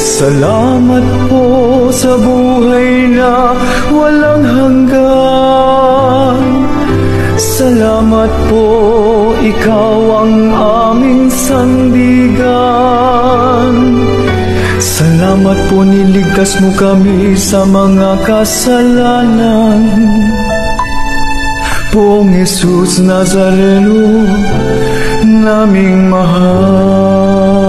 Salamat po sa buhay na walang hanggan. Salamat po, ikaw ang aming sandigan. Salamat po, niligtas mo kami sa mga kasalanan. Poong Jesus Nazareno, naming mahal.